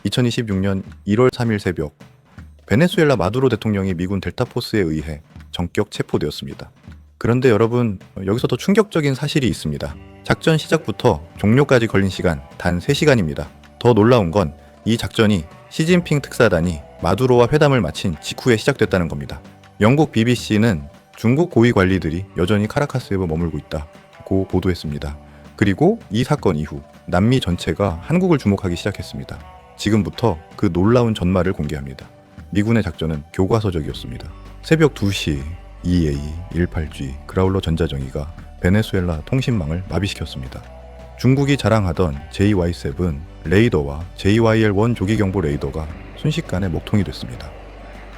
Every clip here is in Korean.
2026년 1월 3일 새벽 베네수엘라 마두로 대통령이 미군 델타포스에 의해 전격 체포되었습니다. 그런데 여러분, 여기서 더 충격적인 사실이 있습니다. 작전 시작부터 종료까지 걸린 시간 단 3시간입니다. 더 놀라운 건 이 작전이 시진핑 특사단이 마두로와 회담을 마친 직후에 시작됐다는 겁니다. 영국 BBC는 중국 고위 관리들이 여전히 카라카스에 머물고 있다고 보도했습니다. 그리고 이 사건 이후 남미 전체가 한국을 주목하기 시작했습니다. 지금부터 그 놀라운 전말을 공개합니다. 미군의 작전은 교과서적이었습니다. 새벽 2시 EA-18G 그라울러 전자정의가 베네수엘라 통신망을 마비시켰습니다. 중국이 자랑하던 JY-7 레이더와 JYL-1 조기경보 레이더가 순식간에 먹통이 됐습니다.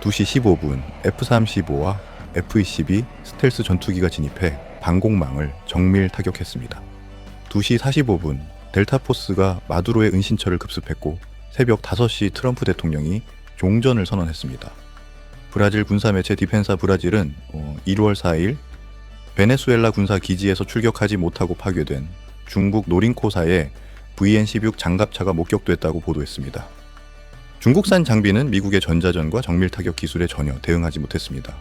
2시 15분 F-35와 F-22 스텔스 전투기가 진입해 방공망을 정밀 타격했습니다. 2시 45분 델타포스가 마두로의 은신처를 급습했고 새벽 5시 트럼프 대통령이 종전을 선언했습니다. 브라질 군사매체 디펜사 브라질은 1월 4일 베네수엘라 군사 기지에서 출격하지 못하고 파괴된 중국 노린코사의 VN-16 장갑차가 목격됐다고 보도했습니다. 중국산 장비는 미국의 전자전과 정밀타격 기술에 전혀 대응하지 못했습니다.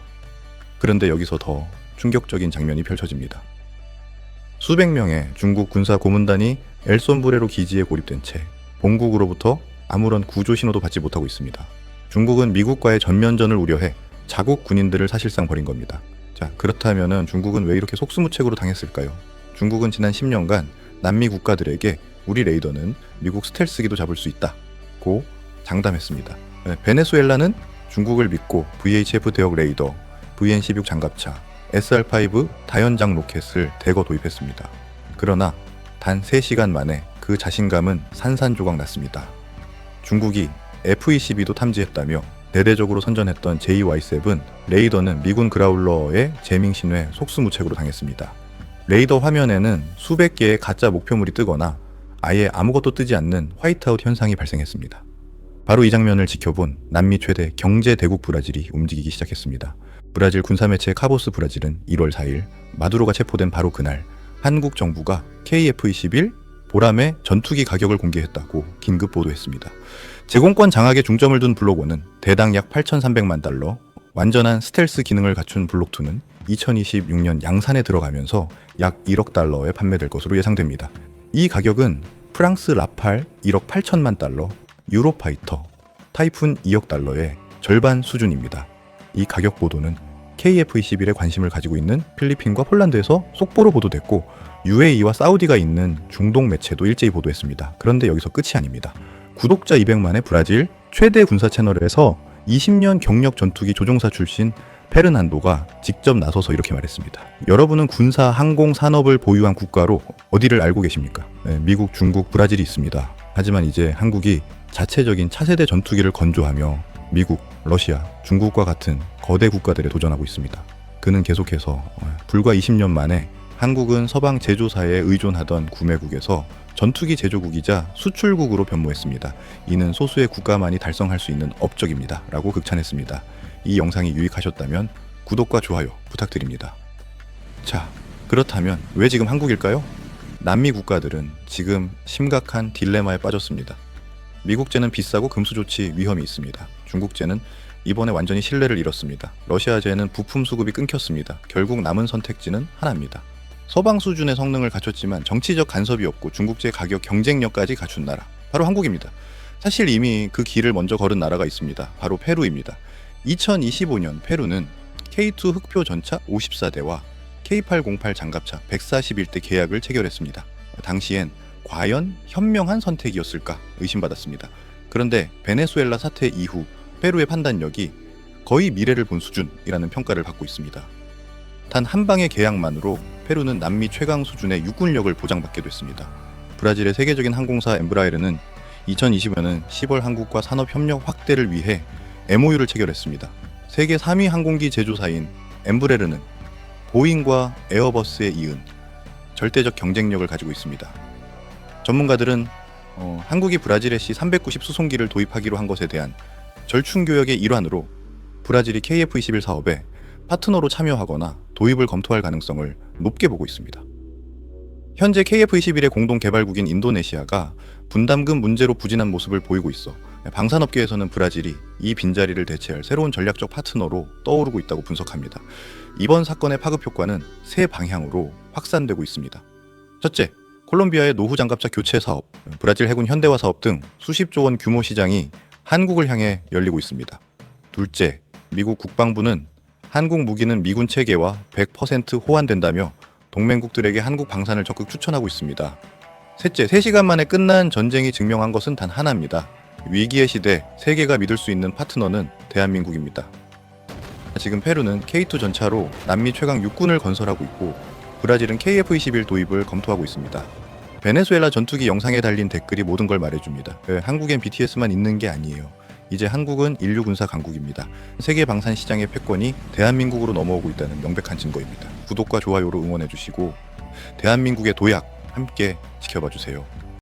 그런데 여기서 더 충격적인 장면이 펼쳐집니다. 수백 명의 중국 군사 고문단이 엘손브레로 기지에 고립된 채 본국으로부터 아무런 구조 신호도 받지 못하고 있습니다. 중국은 미국과의 전면전을 우려해 자국 군인들을 사실상 버린 겁니다. 자, 그렇다면 중국은 왜 이렇게 속수무책으로 당했을까요? 중국은 지난 10년간 남미 국가들에게 우리 레이더는 미국 스텔스기도 잡을 수 있다고 장담했습니다. 베네수엘라는 중국을 믿고 VHF 대역 레이더, VN-16 장갑차, SR-5 다연장 로켓을 대거 도입했습니다. 그러나 단 3시간 만에 그 자신감은 산산조각 났습니다. 중국이 F-22도 탐지했다며 대대적으로 선전했던 JY-7 레이더는 미군 그라울러의 재밍신회 속수무책으로 당했습니다. 레이더 화면에는 수백 개의 가짜 목표물이 뜨거나 아예 아무것도 뜨지 않는 화이트아웃 현상이 발생했습니다. 바로 이 장면을 지켜본 남미 최대 경제 대국 브라질이 움직이기 시작했습니다. 브라질 군사매체 카보스 브라질은 1월 4일 마두로가 체포된 바로 그날 한국 정부가 KF-21 보람의 전투기 가격을 공개했다고 긴급 보도했습니다. 제공권 장악에 중점을 둔 블록1은 대당 약 8,300만 달러, 완전한 스텔스 기능을 갖춘 블록2는 2026년 양산에 들어가면서 약 1억 달러에 판매될 것으로 예상됩니다. 이 가격은 프랑스 라팔 1억 8천만 달러, 유로파이터, 타이푼 2억 달러의 절반 수준입니다. 이 가격 보도는 KF-21에 관심을 가지고 있는 필리핀과 폴란드에서 속보로 보도됐고 UAE와 사우디가 있는 중동 매체도 일제히 보도했습니다. 그런데 여기서 끝이 아닙니다. 구독자 200만의 브라질 최대 군사 채널에서 20년 경력 전투기 조종사 출신 페르난도가 직접 나서서 이렇게 말했습니다. 여러분은 군사 항공 산업을 보유한 국가로 어디를 알고 계십니까? 미국, 중국, 브라질이 있습니다. 하지만 이제 한국이 자체적인 차세대 전투기를 건조하며 미국, 러시아, 중국과 같은 거대 국가들에 도전하고 있습니다. 그는 계속해서 불과 20년 만에 한국은 서방 제조사에 의존하던 구매국에서 전투기 제조국이자 수출국으로 변모했습니다. 이는 소수의 국가만이 달성할 수 있는 업적입니다. 라고 극찬했습니다. 이 영상이 유익하셨다면 구독과 좋아요 부탁드립니다. 자, 그렇다면 왜 지금 한국일까요? 남미 국가들은 지금 심각한 딜레마에 빠졌습니다. 미국제는 비싸고 금수조치 위험이 있습니다. 중국제는 이번에 완전히 신뢰를 잃었습니다. 러시아제는 부품 수급이 끊겼습니다. 결국 남은 선택지는 하나입니다. 서방 수준의 성능을 갖췄지만 정치적 간섭이 없고 중국제 가격 경쟁력까지 갖춘 나라, 바로 한국입니다. 사실 이미 그 길을 먼저 걸은 나라가 있습니다. 바로 페루입니다. 2025년 페루는 K2 흑표 전차 54대와 K808 장갑차 141대 계약을 체결했습니다. 당시엔 과연 현명한 선택이었을까 의심받았습니다. 그런데 베네수엘라 사태 이후 페루의 판단력이 거의 미래를 본 수준이라는 평가를 받고 있습니다. 단 한 방의 계약만으로 페루는 남미 최강 수준의 육군력을 보장받게 됐습니다. 브라질의 세계적인 항공사 엠브라에르는 2020년은 10월 한국과 산업협력 확대를 위해 MOU를 체결했습니다. 세계 3위 항공기 제조사인 엠브레르는 보잉과 에어버스에 이은 절대적 경쟁력을 가지고 있습니다. 전문가들은 한국이 브라질에 C-390 수송기를 도입하기로 한 것에 대한 절충교역의 일환으로 브라질이 KF-21 사업에 파트너로 참여하거나 도입을 검토할 가능성을 높게 보고 있습니다. 현재 KF-21의 공동 개발국인 인도네시아가 분담금 문제로 부진한 모습을 보이고 있어 방산업계에서는 브라질이 이 빈자리를 대체할 새로운 전략적 파트너로 떠오르고 있다고 분석합니다. 이번 사건의 파급 효과는 세 방향으로 확산되고 있습니다. 첫째, 콜롬비아의 노후 장갑차 교체 사업, 브라질 해군 현대화 사업 등 수십조 원 규모 시장이 한국을 향해 열리고 있습니다. 둘째, 미국 국방부는 한국 무기는 미군 체계와 100% 호환된다며 동맹국들에게 한국 방산을 적극 추천하고 있습니다. 셋째, 3시간 만에 끝난 전쟁이 증명한 것은 단 하나입니다. 위기의 시대, 세계가 믿을 수 있는 파트너는 대한민국입니다. 지금 페루는 K2 전차로 남미 최강 육군을 건설하고 있고 브라질은 KF-21 도입을 검토하고 있습니다. 베네수엘라 전투기 영상에 달린 댓글이 모든 걸 말해줍니다. 한국엔 BTS만 있는 게 아니에요. 이제 한국은 인류 군사 강국입니다. 세계 방산 시장의 패권이 대한민국으로 넘어오고 있다는 명백한 증거입니다. 구독과 좋아요로 응원해주시고 대한민국의 도약 함께 지켜봐 주세요.